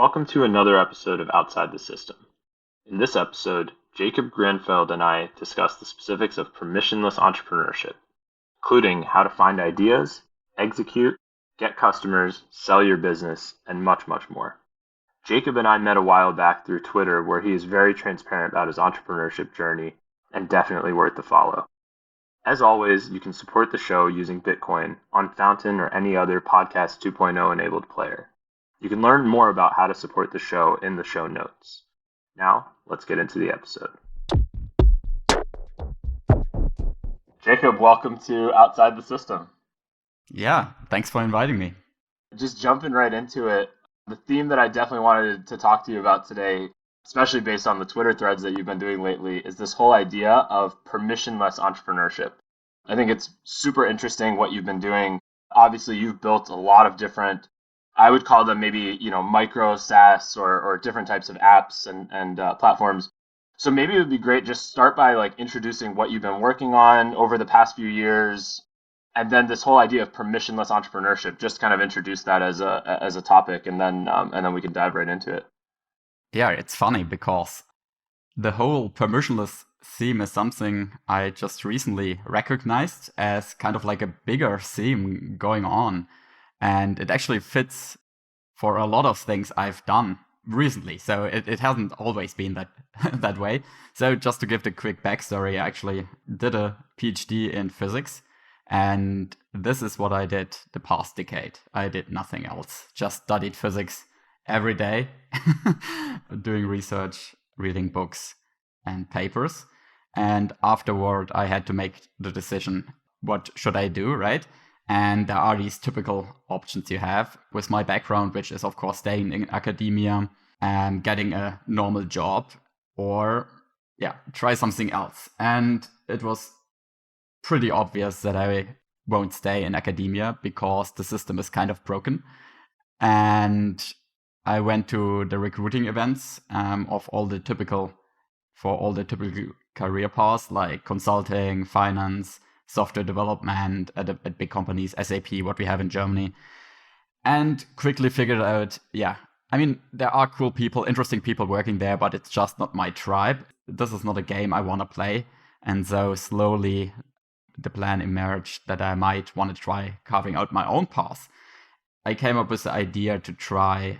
Welcome to another episode of Outside the System. In this episode, Jakob Greenfeld and I discuss the specifics of permissionless entrepreneurship, including how to find ideas, execute, get customers, sell your business, and much, much more. Jakob and I met a while back through Twitter, where he is very transparent about his entrepreneurship journey and definitely worth the follow. As always, you can support the show using Bitcoin on Fountain or any other Podcast 2.0 enabled player. You can learn more about how to support the show in the show notes. Now, let's get into the episode. Jakob, welcome to Outside the System. Yeah, thanks for inviting me. Just jumping right into it, the theme that I definitely wanted to talk to you about today, especially based on the Twitter threads that you've been doing lately, is this whole idea of permissionless entrepreneurship. I think it's super interesting what you've been doing. Obviously, you've built a lot of different, I would call them maybe, micro-SaaS or different types of apps and platforms. So maybe it would be great just start by introducing what you've been working on over the past few years, and then this whole idea of permissionless entrepreneurship. Just kind of introduce that as a topic, and then we can dive right into it. Yeah, it's funny because the whole permissionless theme is something I just recently recognized as kind of like a bigger theme going on. And it actually fits for a lot of things I've done recently. So it hasn't always been that way. So just to give the quick backstory, I actually did a PhD in physics. And this is what I did the past decade. I did nothing else, just studied physics every day, doing research, reading books and papers. And afterward, I had to make the decision, what should I do, right? And there are these typical options you have with my background, which is, of course, staying in academia and getting a normal job, or try something else. And it was pretty obvious that I won't stay in academia because the system is kind of broken. And I went to the recruiting events for all the typical career paths like consulting, finance, software development at big companies, SAP, what we have in Germany, and quickly figured out, there are cool people, interesting people working there, but it's just not my tribe. This is not a game I want to play. And so slowly the plan emerged that I might want to try carving out my own path. I came up with the idea to try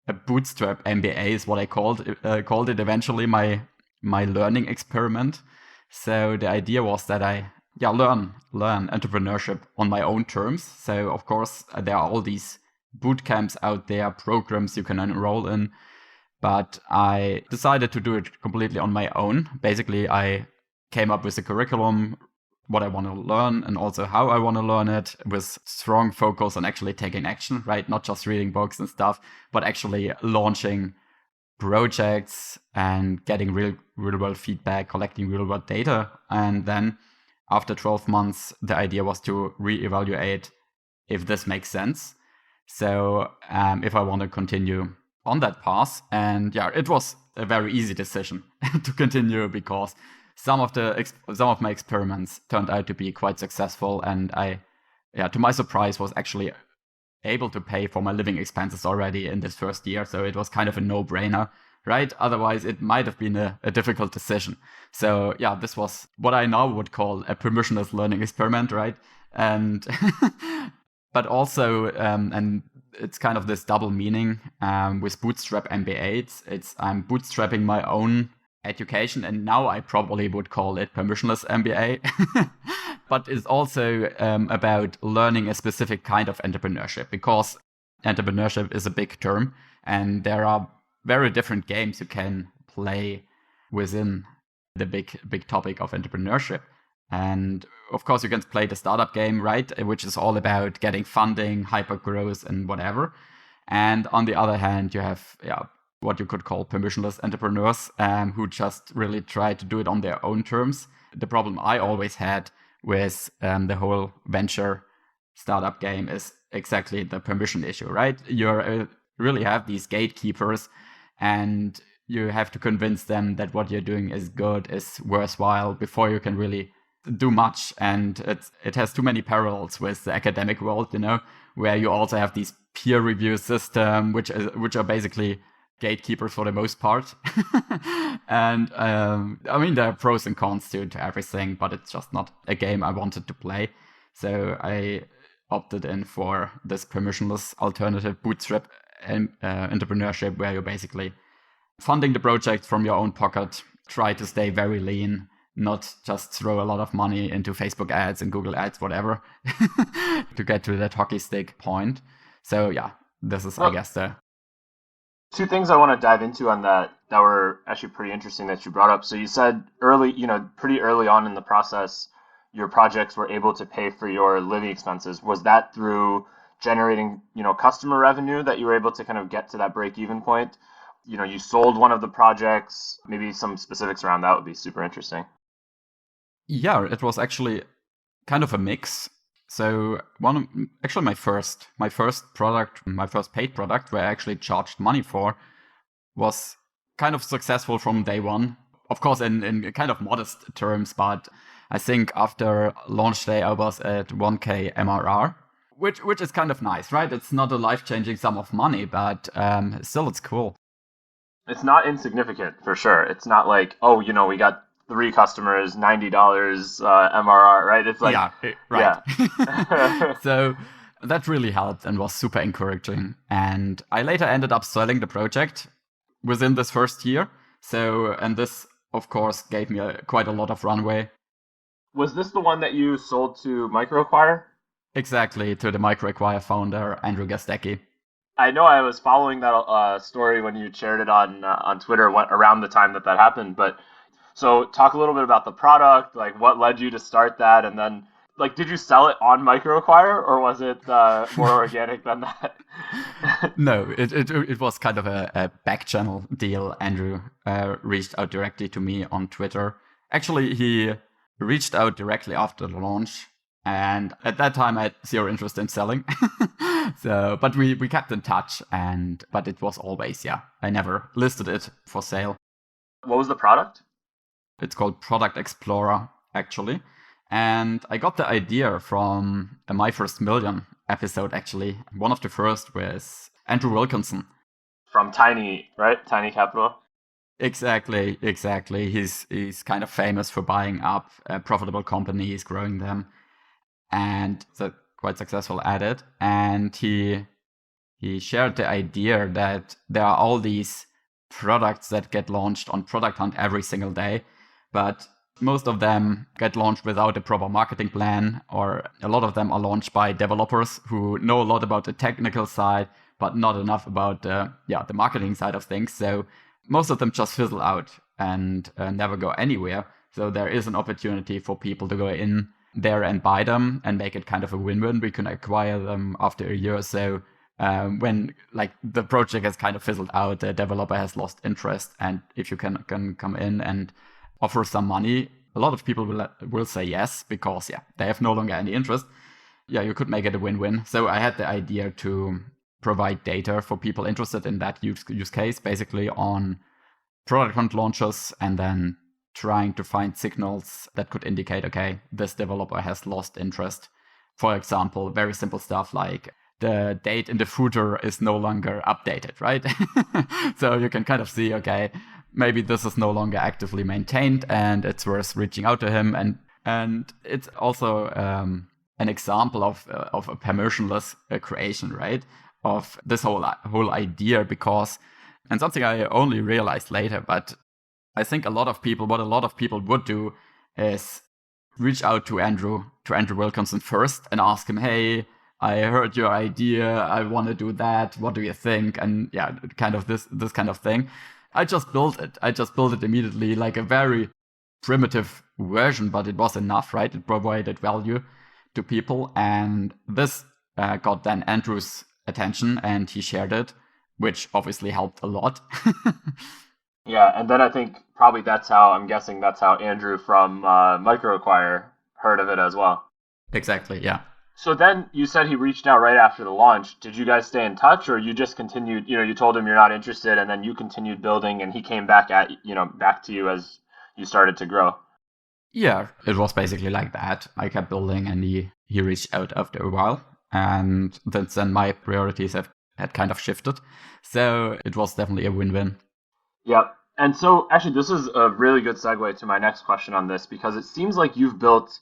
a bootstrap MBA is what I called it eventually, my learning experiment. So the idea was that I learn entrepreneurship on my own terms. So of course there are all these boot camps out there, programs you can enroll in, but I decided to do it completely on my own. Basically, I came up with a curriculum, what I want to learn and also how I want to learn it, with strong focus on actually taking action, right? Not just reading books and stuff, but actually launching projects and getting real world feedback, collecting real world data. And then after 12 months, the idea was to reevaluate if this makes sense. So if I want to continue on that path. And it was a very easy decision to continue because some of my experiments turned out to be quite successful. And I, to my surprise, was actually able to pay for my living expenses already in this first year. So it was kind of a no-brainer, right? Otherwise, it might have been a difficult decision. So this was what I now would call a permissionless learning experiment, right? And but also, and it's kind of this double meaning with Bootstrap MBA. It's I'm bootstrapping my own education, and now I probably would call it permissionless MBA. But it's also about learning a specific kind of entrepreneurship, because entrepreneurship is a big term, and there are very different games you can play within the big topic of entrepreneurship. And of course, you can play the startup game, right? Which is all about getting funding, hyper growth, and whatever. And on the other hand, you have what you could call permissionless entrepreneurs who just really try to do it on their own terms. The problem I always had with the whole venture startup game is exactly the permission issue, right? You really have these gatekeepers, and you have to convince them that what you're doing is good, is worthwhile, before you can really do much. And it has too many parallels with the academic world, where you also have these peer review system, which are basically gatekeepers for the most part. And I mean, there are pros and cons to everything, but it's just not a game I wanted to play. So I opted in for this permissionless alternative bootstrap entrepreneurship, where you're basically funding the project from your own pocket, try to stay very lean, not just throw a lot of money into Facebook ads and Google ads, whatever, to get to that hockey stick point. So yeah, this is, I guess, the... Two things I want to dive into on that were actually pretty interesting that you brought up. So you said pretty early on in the process, your projects were able to pay for your living expenses. Was that through generating, customer revenue that you were able to kind of get to that break-even point? You sold one of the projects. Maybe some specifics around that would be super interesting. Yeah, it was actually kind of a mix. So my first product, my first paid product, where I actually charged money for, was kind of successful from day one. Of course, in kind of modest terms, but I think after launch day I was at 1K MRR, which is kind of nice, right? It's not a life-changing sum of money, but still it's cool. It's not insignificant, for sure. It's not like, we got 3 customers, $90 MRR, right? It's like, yeah, right. Yeah. So that really helped and was super encouraging. And I later ended up selling the project within this first year. And this, of course, gave me quite a lot of runway. Was this the one that you sold to micro-acquire? Exactly, to the micro-acquire founder, Andrew Gastecki. I know I was following that story when you shared it on Twitter around the time that happened. But so talk a little bit about the product, like what led you to start that, and then like did you sell it on micro-acquire, or was it more organic than that? No, it was kind of a back channel deal. Andrew reached out directly to me on Twitter. Actually, he reached out directly after the launch. And at that time, I had zero interest in selling. But we kept in touch, but it was always, I never listed it for sale. What was the product? It's called Product Explorer, actually. And I got the idea from a My First Million episode, actually. One of the first was Andrew Wilkinson. From Tiny, right? Tiny Capital? Exactly. He's kind of famous for buying up profitable companies, growing them. And so quite successful at it. And he shared the idea that there are all these products that get launched on Product Hunt every single day, but most of them get launched without a proper marketing plan, or a lot of them are launched by developers who know a lot about the technical side, but not enough about the marketing side of things. So most of them just fizzle out and never go anywhere. So there is an opportunity for people to go in there and buy them and make it kind of a win-win. We can acquire them after a year or so when like the project has kind of fizzled out, the developer has lost interest, and if you can come in and offer some money, a lot of people will say yes, because they have no longer any interest. You could make it a win-win. So I had the idea to provide data for people interested in that use case, basically on product hunt launches, and then trying to find signals that could indicate, okay, this developer has lost interest. For example, very simple stuff like the date in the footer is no longer updated, right? So you can kind of see, okay, maybe this is no longer actively maintained and it's worth reaching out to him. And it's also an example of a permissionless creation, right? Of this whole idea, because, and something I only realized later, but I think what a lot of people would do is reach out to Andrew Wilkinson first and ask him, hey, I heard your idea, I want to do that, what do you think? And kind of this kind of thing. I just built it immediately, like a very primitive version, but it was enough, right? It provided value to people, and this got then Andrew's attention, and he shared it, which obviously helped a lot. Yeah, and then I think probably that's how Andrew from micro-acquire heard of it as well. Exactly, yeah. So then you said he reached out right after the launch. Did you guys stay in touch, or you just continued, you told him you're not interested, and then you continued building and he came back back to you as you started to grow? Yeah, it was basically like that. I kept building and he reached out after a while. And then my priorities had kind of shifted. So it was definitely a win-win. Yep. And so actually this is a really good segue to my next question on this, because it seems like you've built,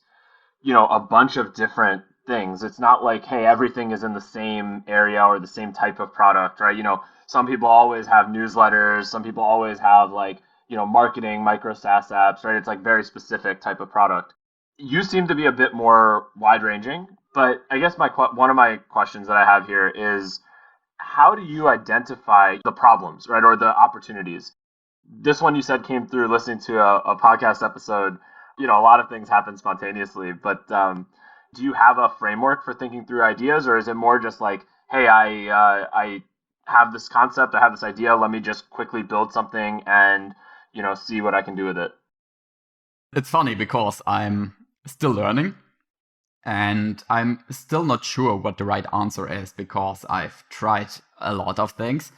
a bunch of different things. It's not like, hey, everything is in the same area or the same type of product, right? Some people always have newsletters, some people always have like, marketing, micro-SaaS apps, right? It's like very specific type of product. You seem to be a bit more wide-ranging, but I guess one of my questions that I have here is, how do you identify the problems, right, or the opportunities? This one you said came through listening to a podcast episode. A lot of things happen spontaneously, but do you have a framework for thinking through ideas, or is it more just like, hey, I have this concept, I have this idea, let me just quickly build something and see what I can do with it? It's funny because I'm still learning and I'm still not sure what the right answer is because I've tried a lot of things.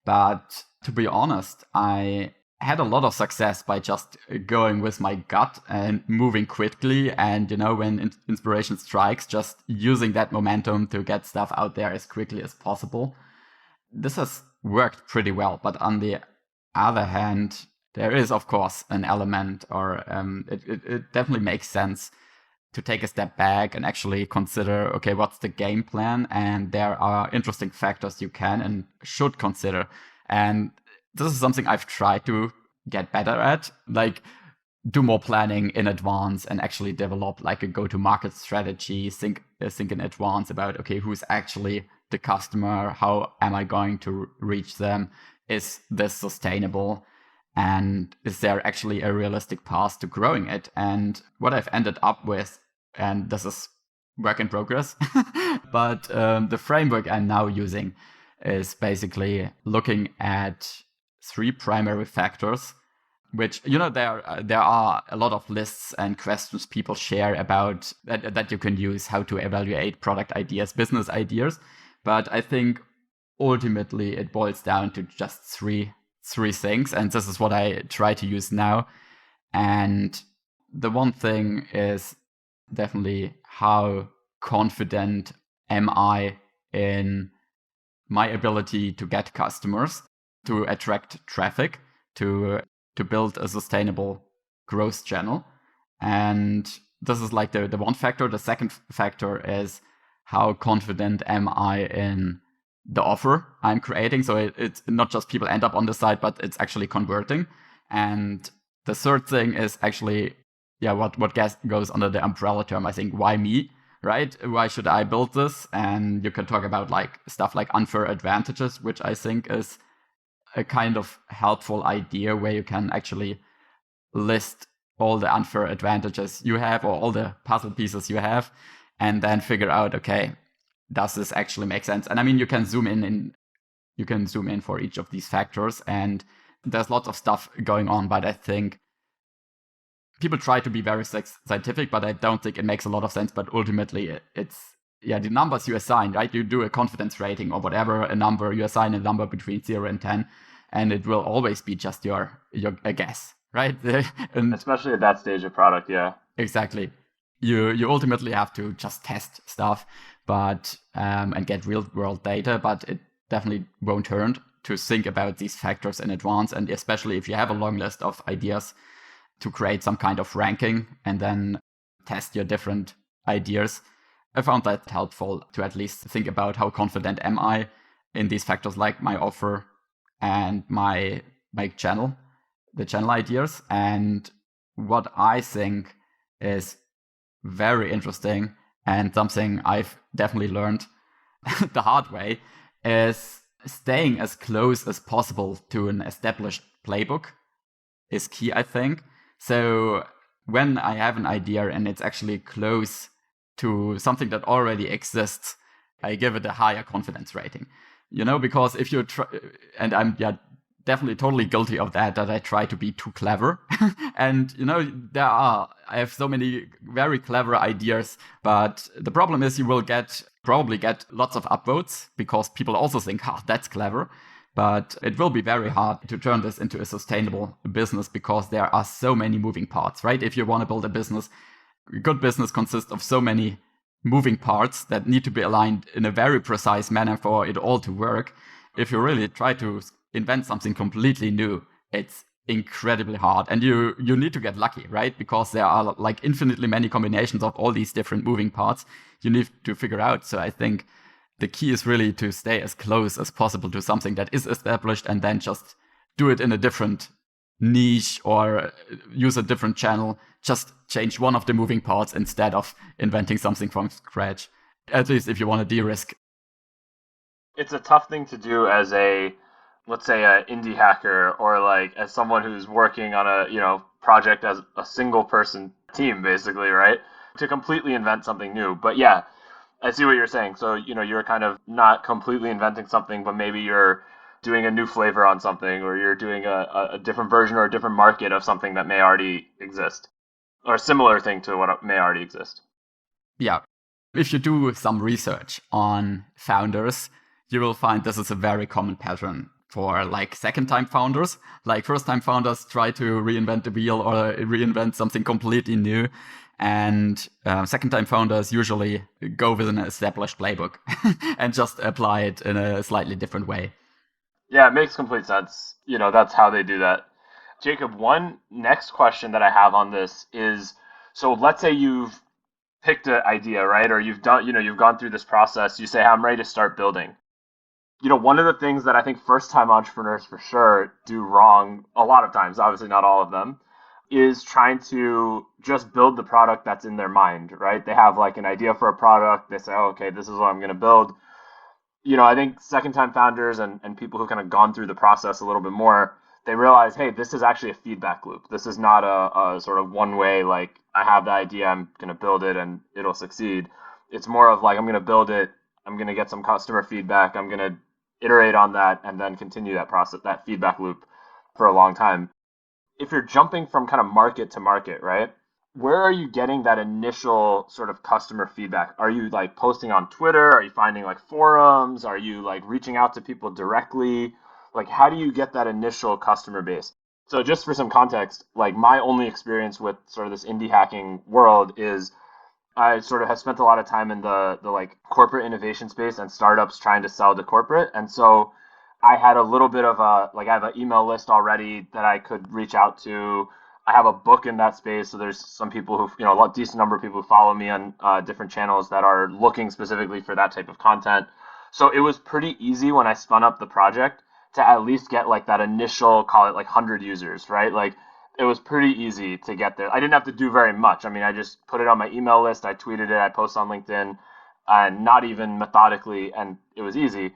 But to be honest, I had a lot of success by just going with my gut and moving quickly. And, when inspiration strikes, just using that momentum to get stuff out there as quickly as possible. This has worked pretty well. But on the other hand, there is, of course, an element, or it definitely makes sense to take a step back and actually consider, okay, what's the game plan? And there are interesting factors you can and should consider. And this is something I've tried to get better at, like do more planning in advance and actually develop like a go-to-market strategy, think in advance about, okay, who's actually the customer? How am I going to reach them? Is this sustainable? And is there actually a realistic path to growing it? And what I've ended up with, and this is work in progress, but the framework I'm now using is basically looking at 3 primary factors, which, there are a lot of lists and questions people share about that you can use how to evaluate product ideas, business ideas. But I think ultimately it boils down to just three things, and this is what I try to use now. And the one thing is definitely, how confident am I in my ability to get customers, to attract traffic, to build a sustainable growth channel. And this is like the one factor. The second factor is, how confident am I in the offer I'm creating? So it's not just people end up on the site, but it's actually converting. And the third thing is actually, what goes under the umbrella term, I think, why me, right? Why should I build this? And you can talk about like stuff like unfair advantages, which I think is a kind of helpful idea where you can actually list all the unfair advantages you have, or all the puzzle pieces you have, and then figure out, okay, does this actually make sense? And I mean, you can zoom in for each of these factors, and there's lots of stuff going on, but I think people try to be very scientific, but I don't think it makes a lot of sense. But ultimately, it's the numbers you assign, right? You do a confidence rating or whatever, you assign a number between 0 and 10, and it will always be just your a guess, right? And especially at that stage of product, yeah. Exactly. You ultimately have to just test stuff, but and get real world data, but it definitely won't hurt to think about these factors in advance, and especially if you have a long list of ideas, to create some kind of ranking and then test your different ideas. I found that helpful to at least think about, how confident am I in these factors, like my offer and my channel, the channel ideas. And what I think is very interesting, and something I've definitely learned the hard way, is staying as close as possible to an established playbook is key, I think. So when I have an idea and it's actually close to something that already exists, I give it a higher confidence rating. Because if you try, and I'm definitely totally guilty of that I try to be too clever. And, I have so many very clever ideas, but the problem is you will probably get lots of upvotes because people also think, that's clever. But it will be very hard to turn this into a sustainable business because there are so many moving parts, right? If you want to build a business, a good business consists of so many moving parts that need to be aligned in a very precise manner for it all to work. If you really try to invent something completely new, it's incredibly hard, and you need to get lucky, right? Because there are like infinitely many combinations of all these different moving parts you need to figure out. So I think the key is really to stay as close as possible to something that is established, and then just do it in a different niche or use a different channel. Just change one of the moving parts instead of inventing something from scratch, at least if you want to de-risk. It's a tough thing to do as a, let's say, an indie hacker, or like as someone who's working on a project as a single person team, basically, right? To completely invent something new. But yeah, I see what you're saying. So you're kind of not completely inventing something, but maybe you're doing a new flavor on something, or you're doing a different version or a different market of something that may already exist, or a similar thing to what may already exist. Yeah. If you do some research on founders, you will find this is a very common pattern for like second-time founders. Like first-time founders try to reinvent the wheel or reinvent something completely new. And second-time founders usually go with an established playbook and just apply it in a slightly different way. Yeah, it makes complete sense. That's how they do that. Jacob, one next question that I have on this is, so let's say you've picked an idea, right? Or you've gone through this process. You say, I'm ready to start building. One of the things that I think first-time entrepreneurs for sure do wrong a lot of times, obviously not all of them, is trying to just build the product that's in their mind, right? They have like an idea for a product. They say, oh, okay, this is what I'm going to build. I think second-time founders and people who kind of gone through the process a little bit more, they realize, hey, this is actually a feedback loop. This is not a sort of one way, like I have the idea, I'm going to build it and it'll succeed. It's more of like, I'm going to build it, I'm going to get some customer feedback, I'm going to iterate on that, and then continue that process, that feedback loop for a long time. If you're jumping from kind of market to market, right? Where are you getting that initial sort of customer feedback? Are you like posting on Twitter? Are you finding like forums? Are you like reaching out to people directly? Like, how do you get that initial customer base? So just for some context, like my only experience with sort of this indie hacking world is I sort of have spent a lot of time in the like corporate innovation space and startups trying to sell to corporate. And so I had a little bit of I have an email list already that I could reach out to. I have a book in that space. So there's some people who, a decent number of people who follow me on different channels that are looking specifically for that type of content. So it was pretty easy when I spun up the project to at least get like that initial, call it like 100 users, right? Like it was pretty easy to get there. I didn't have to do very much. I mean, I just put it on my email list. I tweeted it. I posted on LinkedIn, and not even methodically, and it was easy.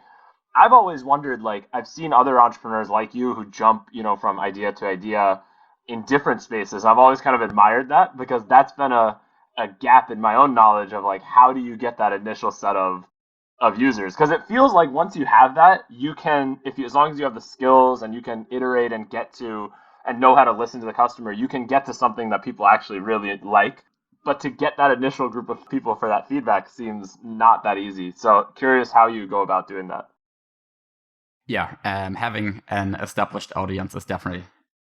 I've always wondered, like, I've seen other entrepreneurs like you who jump, from idea to idea in different spaces. I've always kind of admired that, because that's been a gap in my own knowledge of like, how do you get that initial set of users? Because it feels like once you have that, you can, as long as you have the skills and you can iterate and get to and know how to listen to the customer, you can get to something that people actually really like. But to get that initial group of people for that feedback seems not that easy. So curious how you go about doing that. Yeah, having an established audience is definitely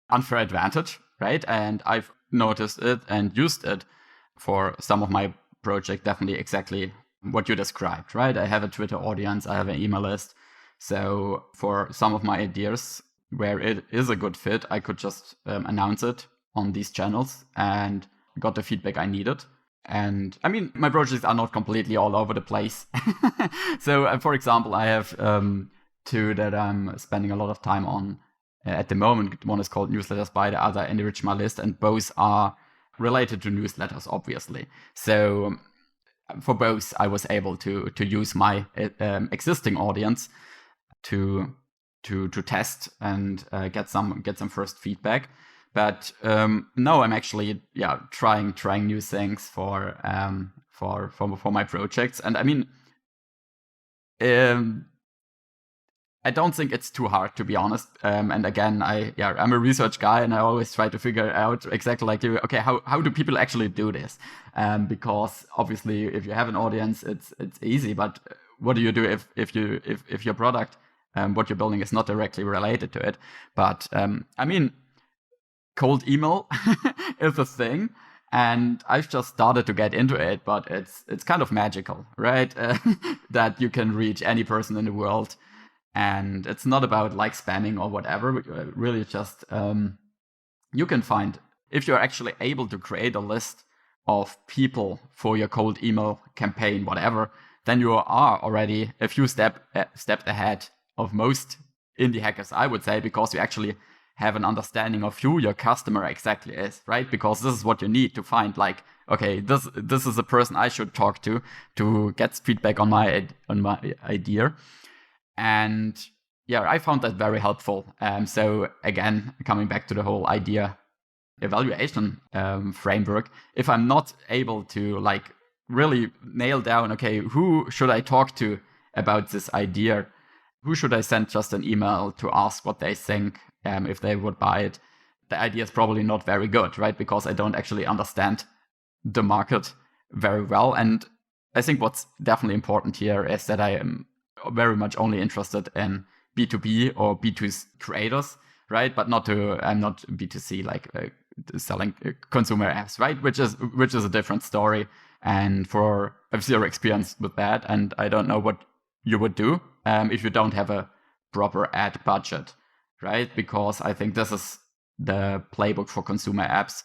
unfair advantage, right? And I've noticed it and used it for some of my project, definitely exactly what you described, right? I have a Twitter audience, I have an email list. So for some of my ideas where it is a good fit, I could just announce it on these channels and got the feedback I needed. And I mean, my projects are not completely all over the place. So for example, I have two that I'm spending a lot of time on at the moment. One is called Newsletters by, the other Enrich My List, and both are related to newsletters, obviously. So for both, I was able to use my existing audience to test and get some first feedback. But now I'm actually trying new things for my projects. And I mean, I don't think it's too hard, to be honest. And again, I'm a research guy, and I always try to figure out exactly like, okay, how do people actually do this? Because obviously, if you have an audience, it's easy. But what do you do if your product, what you're building, is not directly related to it? But I mean, cold email is a thing, And I've just started to get into it, but it's kind of magical, right? That you can reach any person in the world. And it's not about like spamming or whatever, really just you can find, if you're actually able to create a list of people for your cold email campaign, whatever, then you are already a few steps ahead of most indie hackers, I would say, because you actually have an understanding of who your customer exactly is, right? Because this is what you need to find, like, okay, this is a person I should talk to get feedback on my idea. And yeah, I found that very helpful. So again, coming back to the whole idea evaluation framework, if I'm not able to like really nail down, okay, who should I talk to about this idea? Who should I send just an email to ask what they think, if they would buy it? The idea is probably not very good, right? Because I don't actually understand the market very well. And I think what's definitely important here is that I am very much only interested in B2B or B2C creators, right? But I'm not B2C, like selling consumer apps, right? Which is a different story. And I've zero experience with that, and I don't know what you would do if you don't have a proper ad budget, right? Because I think this is the playbook for consumer apps.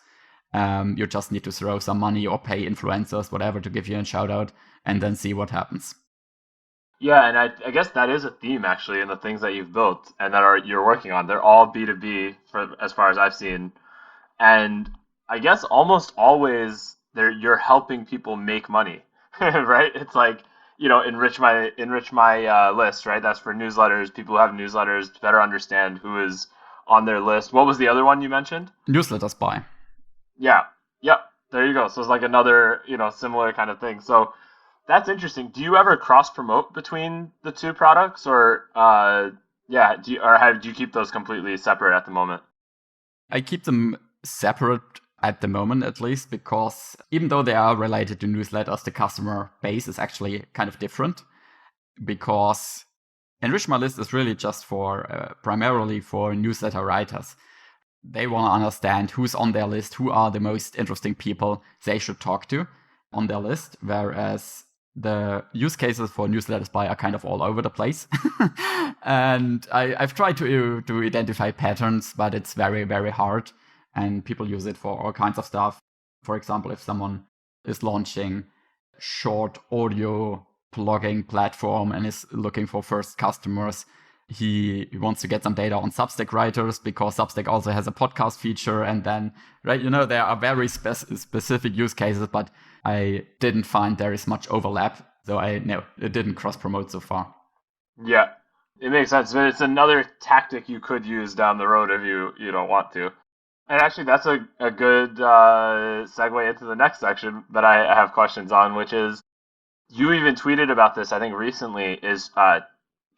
You just need to throw some money or pay influencers, whatever, to give you a shout out, and then see what happens. Yeah, and I guess that is a theme actually in the things that you've built and that you're working on. They're all B2B for as far as I've seen. And I guess almost always you're helping people make money, right? It's like, enrich my list, right? That's for newsletters, people who have newsletters to better understand who is on their list. What was the other one you mentioned? Newsletters buy. Yeah. Yep. There you go. So it's like another, similar kind of thing. So that's interesting. Do you ever cross promote between the two products, or do you keep those completely separate at the moment? I keep them separate at the moment, at least, because even though they are related to newsletters, the customer base is actually kind of different. Because Enrich My List is really just primarily for newsletter writers. They want to understand who's on their list, who are the most interesting people they should talk to on their list, whereas the use cases for newsletters buy are kind of all over the place. And I've tried to identify patterns, but it's very, very hard. And people use it for all kinds of stuff. For example, if someone is launching short audio blogging platform and is looking for first customers, he wants to get some data on Substack writers because Substack also has a podcast feature. And then, right, there are very specific use cases, but I didn't find there is much overlap. So it didn't cross promote so far. Yeah, it makes sense. But it's another tactic you could use down the road if you don't want to. And actually, that's a good segue into the next section that I have questions on, which is, you even tweeted about this, I think recently, is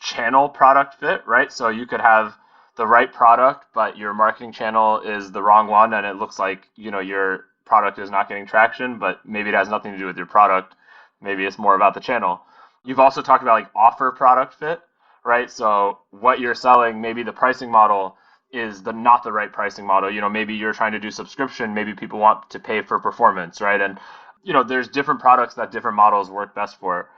channel product fit, right? So you could have the right product, but your marketing channel is the wrong one, and it looks like, your product is not getting traction, but maybe it has nothing to do with your product. Maybe it's more about the channel. You've also talked about like offer product fit, right? So what you're selling, maybe the pricing model is not the right pricing model. Maybe you're trying to do subscription, maybe people want to pay for performance, right? And there's different products that different models work best for.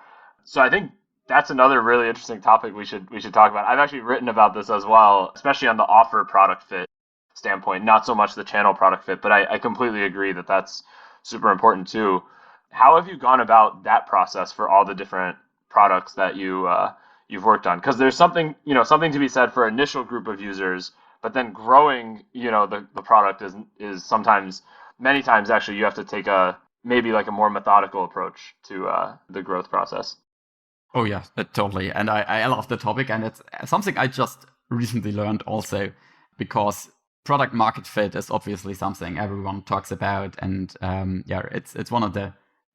So I think that's another really interesting topic we should talk about. I've actually written about this as well, especially on the offer product fit standpoint, not so much the channel product fit, but I completely agree that that's super important too. How have you gone about that process for all the different products that you've worked on? Because there's something to be said for initial group of users, but then growing, the product is sometimes, many times actually, you have to take maybe like a more methodical approach to the growth process. Oh yeah, totally. And I love the topic, and it's something I just recently learned also, because product market fit is obviously something everyone talks about, and it's one of the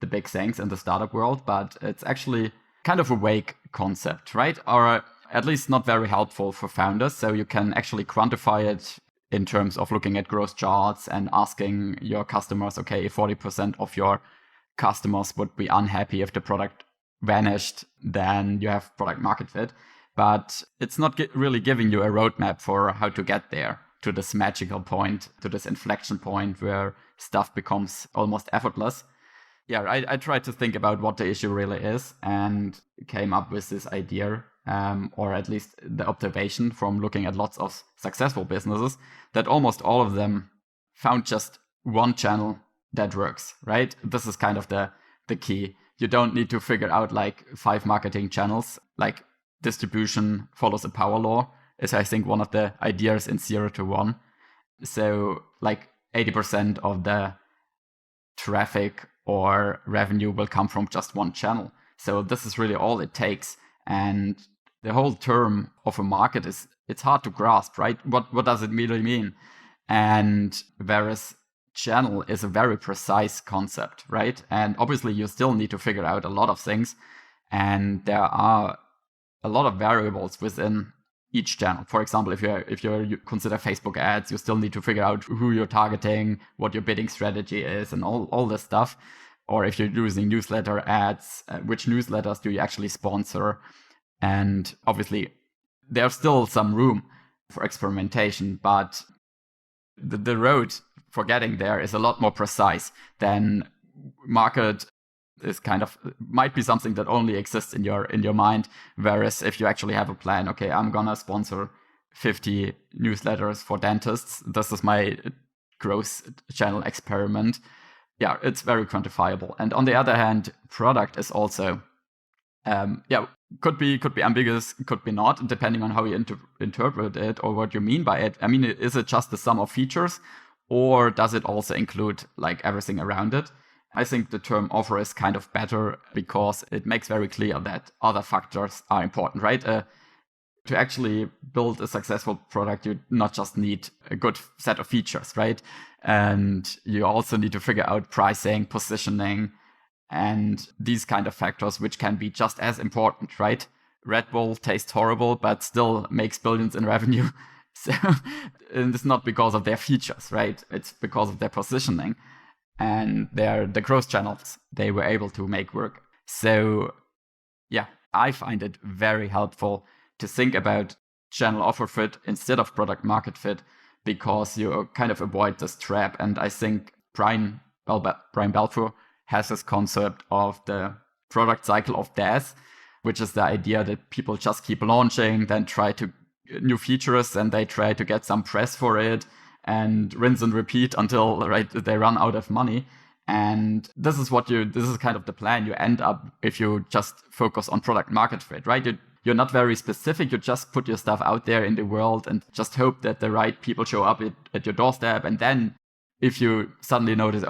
big things in the startup world, but it's actually kind of a vague concept, right? Or at least not very helpful for founders. So you can actually quantify it in terms of looking at growth charts and asking your customers, okay, if 40% of your customers would be unhappy if the product vanished, then you have product market fit. But it's not really giving you a roadmap for how to get there. to this magical point, to this inflection point where stuff becomes almost effortless. Yeah, I tried to think about what the issue really is and came up with this idea, or at least the observation from looking at lots of successful businesses, that almost all of them found just one channel that works, right? This is kind of the key. You don't need to figure out like 5 marketing channels. Like distribution follows a power law is, I think, one of the ideas in 0 to 1. So like 80% of the traffic or revenue will come from just one channel. So this is really all it takes. And the whole term of a market it's hard to grasp, right? What does it really mean? And whereas channel is a very precise concept, right? And obviously you still need to figure out a lot of things. And there are a lot of variables within each channel. For example, if you consider Facebook ads, you still need to figure out who you're targeting, what your bidding strategy is, and all this stuff. Or if you're using newsletter ads, which newsletters do you actually sponsor? And obviously, there's still some room for experimentation, but the road for getting there is a lot more precise than market is kind of might be something that only exists in your mind. Whereas if you actually have a plan, okay, I'm gonna sponsor 50 newsletters for dentists. This is my growth channel experiment. Yeah, it's very quantifiable. And on the other hand, product is also, could be ambiguous, could be not, depending on how you interpret it or what you mean by it. I mean, is it just the sum of features, or does it also include like everything around it? I think the term offer is kind of better because it makes very clear that other factors are important, right? To actually build a successful product, you not just need a good set of features, right? And you also need to figure out pricing, positioning, and these kind of factors, which can be just as important, right? Red Bull tastes horrible, but still makes billions in revenue. So, and it's not because of their features, right? It's because of their positioning and the growth channels they were able to make work. So, yeah, I find it very helpful to think about channel offer fit instead of product market fit, because you kind of avoid this trap. And I think Brian Balfour has this concept of the product cycle of death, which is the idea that people just keep launching, then try to new features, and they try to get some press for it and rinse and repeat until they run out of money. And this is kind of the plan. You end up, if you just focus on product market fit, right? You're not very specific. You just put your stuff out there in the world and just hope that the right people show up at your doorstep. And then if you suddenly notice,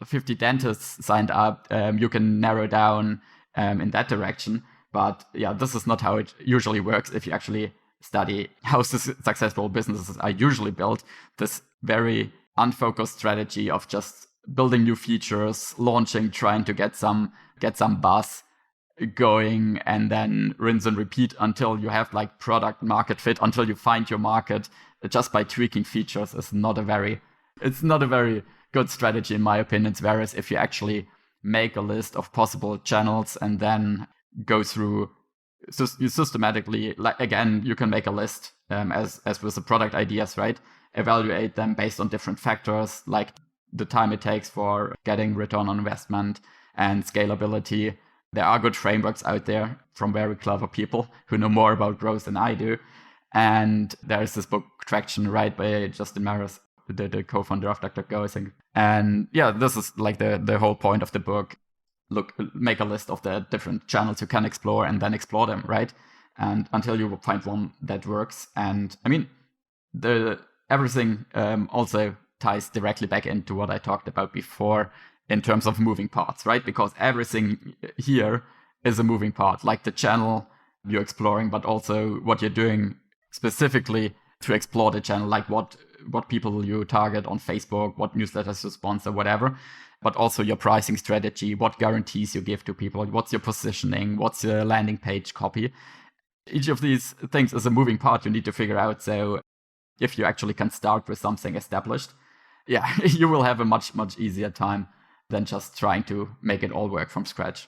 50 dentists signed up, you can narrow down in that direction. But yeah, this is not how it usually works. If you actually study how successful businesses are usually built, this very unfocused strategy of just building new features, launching, trying to get some buzz going, and then rinse and repeat until you have like product market fit, until you find your market just by tweaking features, is not a very good strategy in my opinion. Whereas if you actually make a list of possible channels and then go through you systematically, like again, you can make a list as with the product ideas, right? Evaluate them based on different factors like the time it takes for getting return on investment and scalability. There are good frameworks out there from very clever people who know more about growth than I do. And there's this book Traction, right, by Justin Maris, the co-founder of DuckDuckGo, I think. And yeah, this is like the whole point of the book. Make a list of the different channels you can explore and then explore them, right? And until you find one that works. And I mean, everything also ties directly back into what I talked about before in terms of moving parts, right? Because everything here is a moving part, like the channel you're exploring, but also what you're doing specifically to explore the channel, like what people you target on Facebook, what newsletters you sponsor, whatever. But also your pricing strategy, what guarantees you give to people, what's your positioning, what's your landing page copy. Each of these things is a moving part you need to figure out. So if you actually can start with something established, yeah, you will have a much, much easier time than just trying to make it all work from scratch.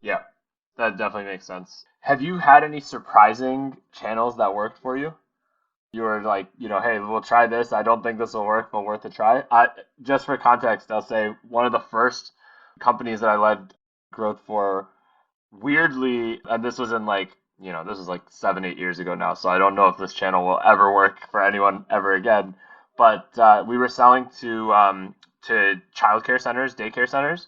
Yeah, that definitely makes sense. Have you had any surprising channels that worked for you? You were like, hey, we'll try this. I don't think this will work, but worth a try. Just for context, I'll say one of the first companies that I led growth for, weirdly, and this was in like, this was like 7, 8 years ago now, so I don't know if this channel will ever work for anyone ever again. But we were selling to childcare centers, daycare centers,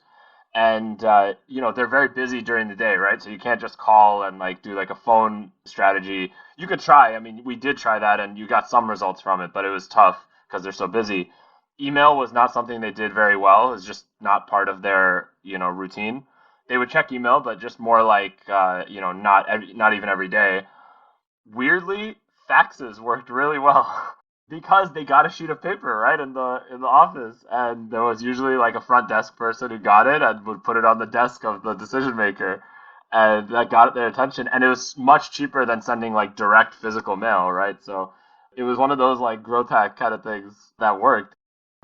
and they're very busy during the day, right? So you can't just call and like do like a phone strategy. You could try. I mean, we did try that, and you got some results from it, but it was tough because they're so busy. Email was not something they did very well. It's just not part of their routine. They would check email, but just more like not even every day. Weirdly, faxes worked really well because they got a sheet of paper right in the office, and there was usually like a front desk person who got it and would put it on the desk of the decision maker, and that got their attention. And it was much cheaper than sending like direct physical mail, right? So it was one of those like growth hack kind of things that worked.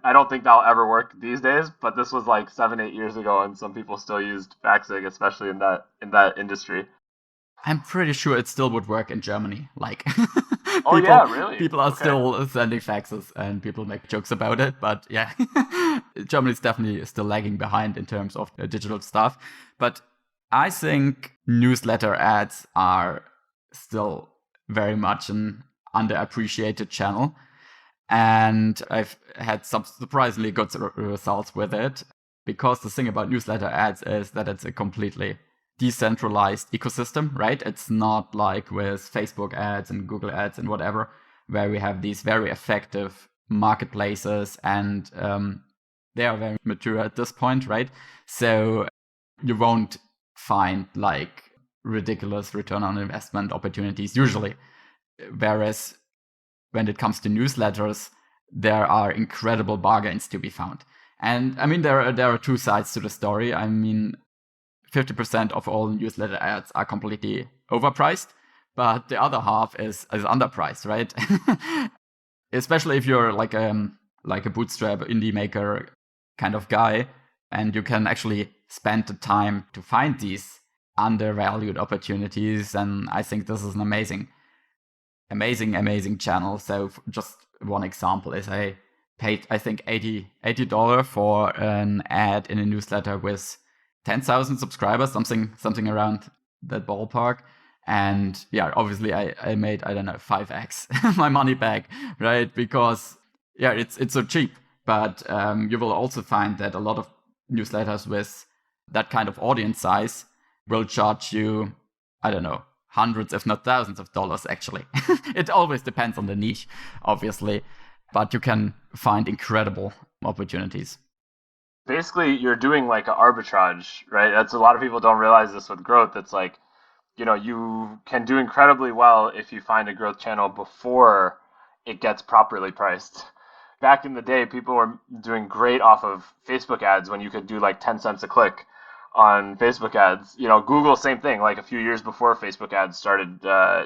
I don't think that'll ever work these days, but this was like 7, 8 years ago, and some people still used faxing, especially in that industry. I'm pretty sure it still would work in Germany. Like, Oh yeah, really? people are Okay. still sending faxes and people make jokes about it. But yeah, Germany's definitely still lagging behind in terms of digital stuff. But I think newsletter ads are still very much an underappreciated channel. And I've had some surprisingly good results with it, because the thing about newsletter ads is that it's a completely decentralized ecosystem, right? It's not like with Facebook ads and Google ads and whatever, where we have these very effective marketplaces, and they are very mature at this point, right? So you won't find like ridiculous return on investment opportunities usually. Whereas when it comes to newsletters, there are incredible bargains to be found. And I mean, there are two sides to the story. I mean, 50% of all newsletter ads are completely overpriced, but the other half is underpriced, right? Especially if you're like a bootstrap indie maker kind of guy, and you can actually spend the time to find these undervalued opportunities. And I think this is an amazing channel. So just one example is I paid, I think, $80 for an ad in a newsletter with 10,000 subscribers, something around that ballpark. And yeah, obviously I made, I don't know, 5x my money back, right? Because yeah, it's so cheap. But you will also find that a lot of newsletters with that kind of audience size will charge you, I don't know, hundreds, if not thousands of dollars, actually. It always depends on the niche, obviously, but you can find incredible opportunities. Basically, you're doing like an arbitrage, right? That's a lot of people don't realize this with growth. It's like, you can do incredibly well if you find a growth channel before it gets properly priced. Back in the day, people were doing great off of Facebook ads when you could do like 10 cents a click on Facebook ads. Google, same thing. Like a few years before Facebook ads started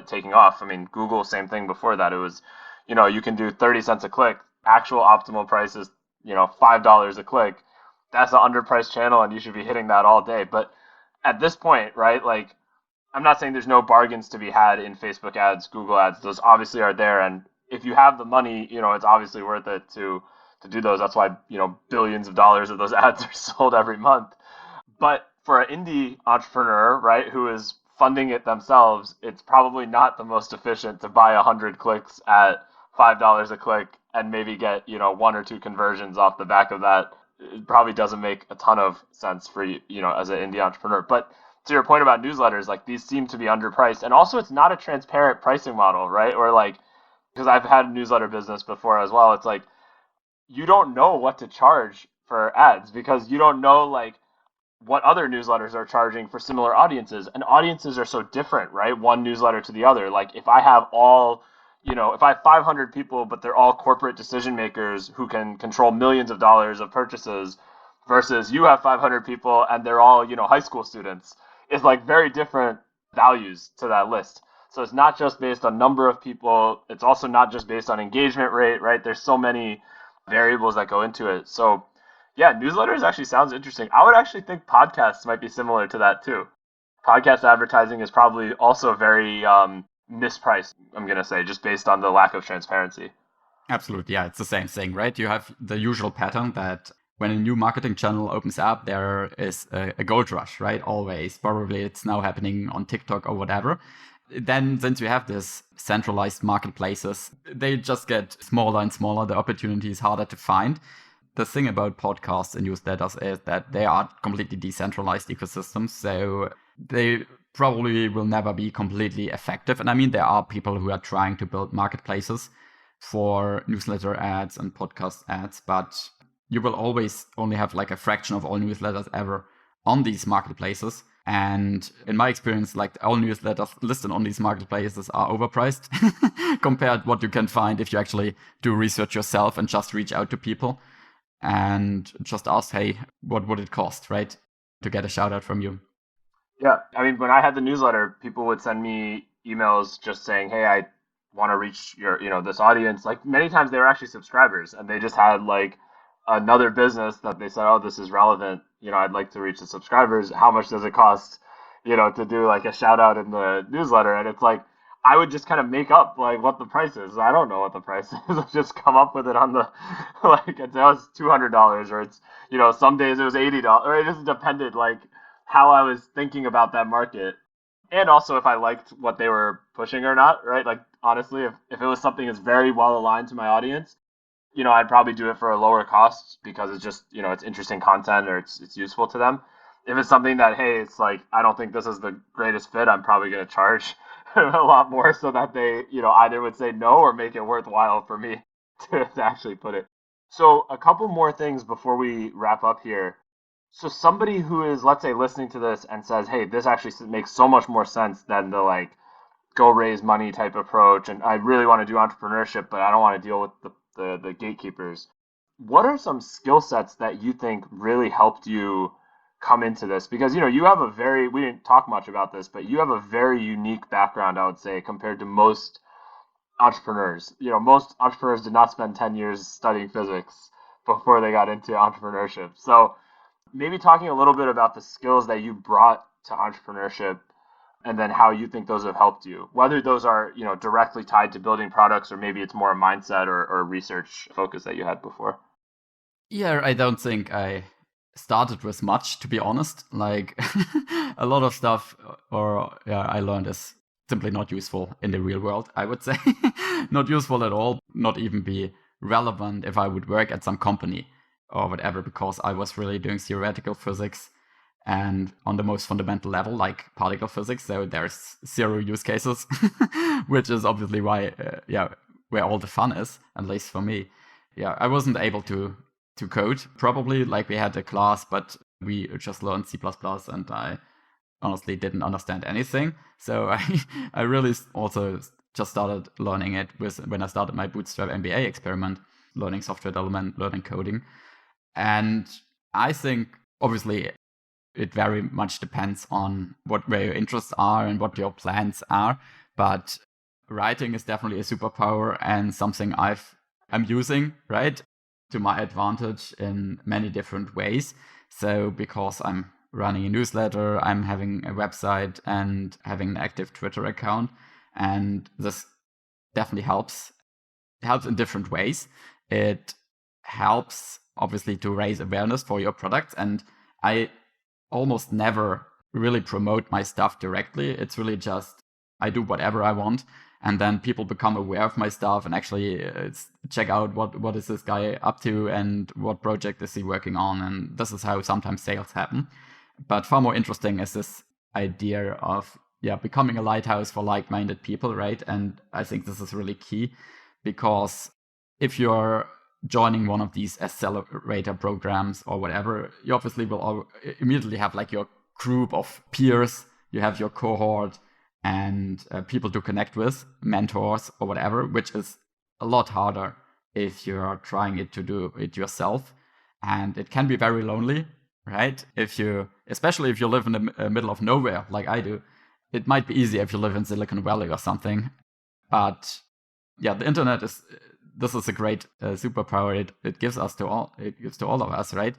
taking off. I mean, Google, same thing before that. It was, you can do 30 cents a click. Actual optimal price is, $5 a click. That's an underpriced channel, and you should be hitting that all day. But at this point, right, like, I'm not saying there's no bargains to be had in Facebook ads, Google ads. Those obviously are there, and if you have the money, it's obviously worth it to do those. That's why, billions of dollars of those ads are sold every month. But for an indie entrepreneur, right, who is funding it themselves, it's probably not the most efficient to buy 100 clicks at $5 a click and maybe get, one or two conversions off the back of that. It probably doesn't make a ton of sense for you, as an indie entrepreneur. But to your point about newsletters, like, these seem to be underpriced. And also, it's not a transparent pricing model, right? Or like, because I've had a newsletter business before as well. It's like, you don't know what to charge for ads because you don't know like what other newsletters are charging for similar audiences. And audiences are so different, right? One newsletter to the other. Like, if I have if I have 500 people, but they're all corporate decision makers who can control millions of dollars of purchases, versus you have 500 people and they're all, high school students, it's like very different values to that list. So it's not just based on number of people. It's also not just based on engagement rate, right? There's so many variables that go into it. So yeah, newsletters actually sounds interesting. I would actually think podcasts might be similar to that too. Podcast advertising is probably also very mispriced, I'm going to say, just based on the lack of transparency. Absolutely. Yeah, it's the same thing, right? You have the usual pattern that when a new marketing channel opens up, there is a gold rush, right? Always. Probably it's now happening on TikTok or whatever. Then, since you have this centralized marketplaces, they just get smaller and smaller. The opportunity is harder to find. The thing about podcasts and newsletters is that they are completely decentralized ecosystems. So they probably will never be completely effective. And I mean, there are people who are trying to build marketplaces for newsletter ads and podcast ads, but you will always only have like a fraction of all newsletters ever on these marketplaces. And in my experience, like all newsletters listed on these marketplaces are overpriced compared to what you can find if you actually do research yourself and just reach out to people and just ask, hey, what would it cost, right, to get a shout out from you? Yeah. I mean, when I had the newsletter, people would send me emails just saying, hey, I want to reach this audience. Like many times they were actually subscribers and they just had like another business that they said, oh, this is relevant. I'd like to reach the subscribers. How much does it cost, to do like a shout out in the newsletter? And it's like, I would just kind of make up like what the price is. I don't know what the price is. I just come up with it on the, like, it's $200 or it's, some days it was $80 or it just depended like how I was thinking about that market. And also if I liked what they were pushing or not, right? Like honestly, if it was something that's very well aligned to my audience, I'd probably do it for a lower cost because it's just, it's interesting content or it's useful to them. If it's something that, hey, it's like, I don't think this is the greatest fit, I'm probably going to charge a lot more so that they, either would say no or make it worthwhile for me to actually put it. So a couple more things before we wrap up here. So somebody who is, let's say, listening to this and says, hey, this actually makes so much more sense than the like go raise money type approach. And I really want to do entrepreneurship, but I don't want to deal with the gatekeepers. What are some skill sets that you think really helped you come into this? Because, you have we didn't talk much about this, but you have a very unique background, I would say, compared to most entrepreneurs. Most entrepreneurs did not spend 10 years studying physics before they got into entrepreneurship. So maybe talking a little bit about the skills that you brought to entrepreneurship and then how you think those have helped you, whether those are, directly tied to building products or maybe it's more a mindset or research focus that you had before. Yeah, I don't think I started with much, to be honest. Like a lot of stuff I learned is simply not useful in the real world, I would say. Not useful at all, not even be relevant if I would work at some company or whatever, because I was really doing theoretical physics and on the most fundamental level, like particle physics. So there's zero use cases, which is obviously why, where all the fun is, at least for me. Yeah, I wasn't able to code. Probably like we had a class, but we just learned C++ and I honestly didn't understand anything. So I really also just started learning it when I started my Bootstrap MBA experiment, learning software development, learning coding. And I think obviously it very much depends on where your interests are and what your plans are. But writing is definitely a superpower and something I'm using, right, to my advantage in many different ways. So because I'm running a newsletter, I'm having a website and having an active Twitter account, and this definitely helps. It helps in different ways. It helps obviously to raise awareness for your products, and I almost never really promote my stuff directly. It's really just I do whatever I want, and then people become aware of my stuff and actually check out what is this guy up to and what project is he working on, and this is how sometimes sales happen. But far more interesting is this idea of becoming a lighthouse for like-minded people, right? And I think this is really key, because if you're joining one of these accelerator programs or whatever, you obviously will immediately have like your group of peers, you have your cohort and people to connect with, mentors or whatever, which is a lot harder if you're trying to do it yourself. And it can be very lonely, right? Especially if you live in the middle of nowhere like I do. It might be easier if you live in Silicon Valley or something. But yeah, the internet this is a great superpower it gives to all of us, right?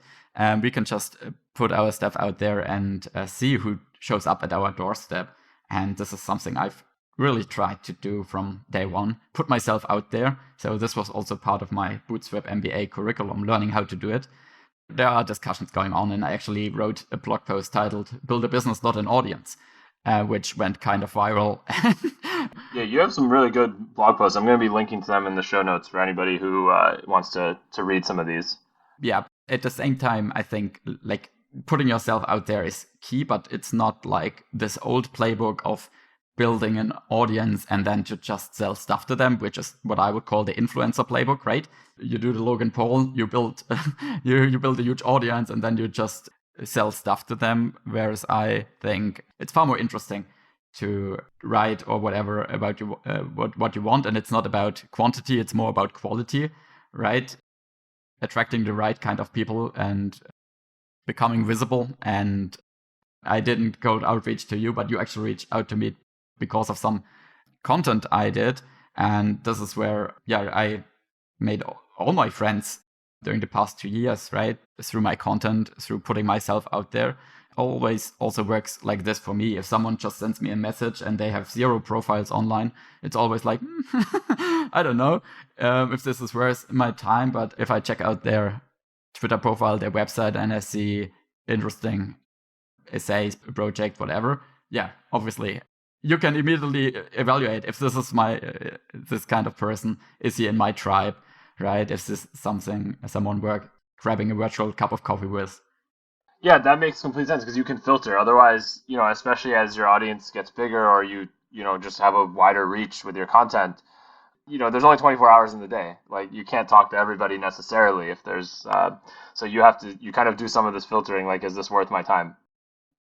We can just put our stuff out there and see who shows up at our doorstep. And this is something I've really tried to do from day one, put myself out there. So this was also part of my Bootstrap MBA curriculum, learning how to do it. There are discussions going on, and I actually wrote a blog post titled "Build a Business, Not an Audience," which went kind of viral. Yeah, you have some really good blog posts. I'm going to be linking to them in the show notes for anybody who wants to read some of these. Yeah, at the same time, I think like putting yourself out there is key, but it's not like this old playbook of building an audience and then to just sell stuff to them, which is what I would call the influencer playbook, right? You do the Logan Paul, you build you build a huge audience and then you just sell stuff to them. Whereas I think it's far more interesting to write or whatever about you what you want, and it's not about quantity, it's more about quality, right? Attracting the right kind of people and becoming visible. And I didn't cold outreach to you, but you actually reached out to me because of some content I did. And this is where, I made all my friends during the past 2 years, right? Through my content, through putting myself out there. Always also works like this for me. If someone just sends me a message and they have 0 profiles online, it's always like, I don't know if this is worth my time. But if I check out their Twitter profile, their website, and I see interesting essays, project, whatever, obviously you can immediately evaluate if this is this kind of person. Is he in my tribe, right? Is this someone worth grabbing a virtual cup of coffee with? Yeah, that makes complete sense because you can filter. Otherwise, especially as your audience gets bigger or you just have a wider reach with your content, there's only 24 hours in the day. Like you can't talk to everybody necessarily if there's, so you kind of do some of this filtering, like, is this worth my time?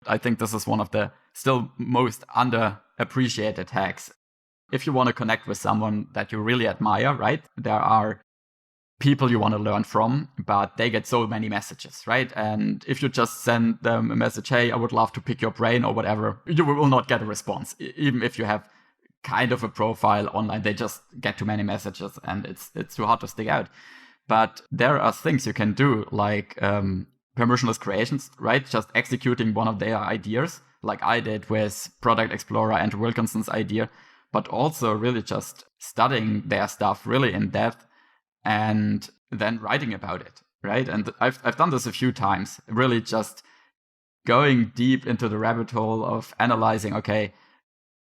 I think this is one of the still most underappreciated hacks. If you want to connect with someone that you really admire, right? There are people you want to learn from, but they get so many messages, right? And if you just send them a message, hey, I would love to pick your brain or whatever, you will not get a response. Even if you have kind of a profile online, they just get too many messages and it's too hard to stick out. But there are things you can do, like permissionless creations, right? Just executing one of their ideas, like I did with Product Explorer, Andrew Wilkinson's idea, but also really just studying their stuff really in depth and then writing about it, right? And I've done this a few times, really just going deep into the rabbit hole of analyzing, okay,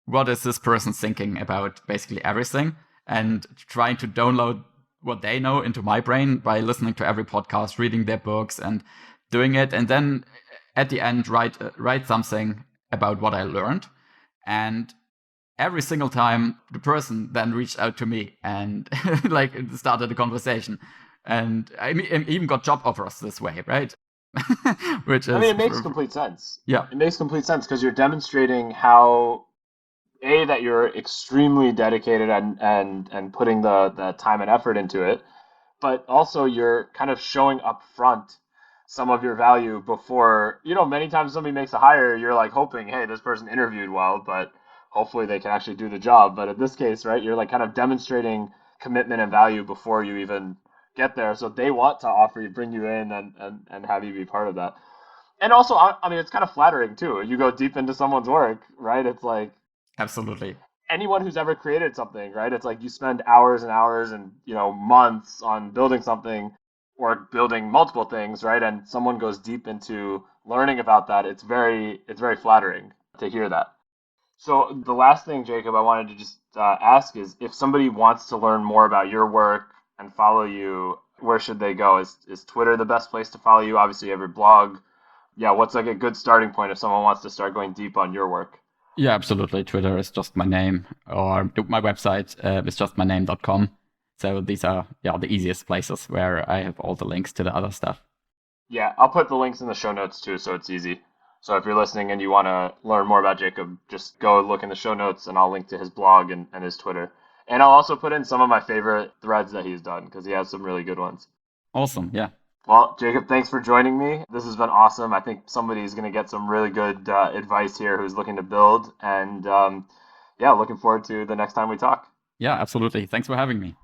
what is this person thinking about basically everything, and trying to download what they know into my brain by listening to every podcast, reading their books and doing it. And then at the end, write something about what I learned. And every single time the person then reached out to me and like started a conversation. And I even got job offers this way, right? Which is, it makes complete sense. Yeah. It makes complete sense because you're demonstrating how, that you're extremely dedicated and putting the time and effort into it, but also you're kind of showing up front some of your value before, many times somebody makes a hire, you're like hoping, hey, this person interviewed well, but hopefully they can actually do the job. But in this case, right, you're like kind of demonstrating commitment and value before you even get there. So they want to offer you, bring you in and have you be part of that. And also, it's kind of flattering too. You go deep into someone's work, right? It's like, absolutely. Anyone who's ever created something, right? It's like you spend hours and hours and, months on building something or building multiple things, right? And someone goes deep into learning about that. It's very flattering to hear that. So the last thing, Jakob, I wanted to just ask is if somebody wants to learn more about your work and follow you, where should they go? Is Twitter the best place to follow you? Obviously, you have your blog. Yeah, what's like a good starting point if someone wants to start going deep on your work? Yeah, absolutely. Twitter is just my name, or my website is just myname.com. So these are the easiest places where I have all the links to the other stuff. Yeah, I'll put the links in the show notes too, so it's easy. So if you're listening and you want to learn more about Jakob, just go look in the show notes and I'll link to his blog and his Twitter. And I'll also put in some of my favorite threads that he's done because he has some really good ones. Awesome, yeah. Well, Jakob, thanks for joining me. This has been awesome. I think somebody's going to get some really good advice here who's looking to build. And looking forward to the next time we talk. Yeah, absolutely. Thanks for having me.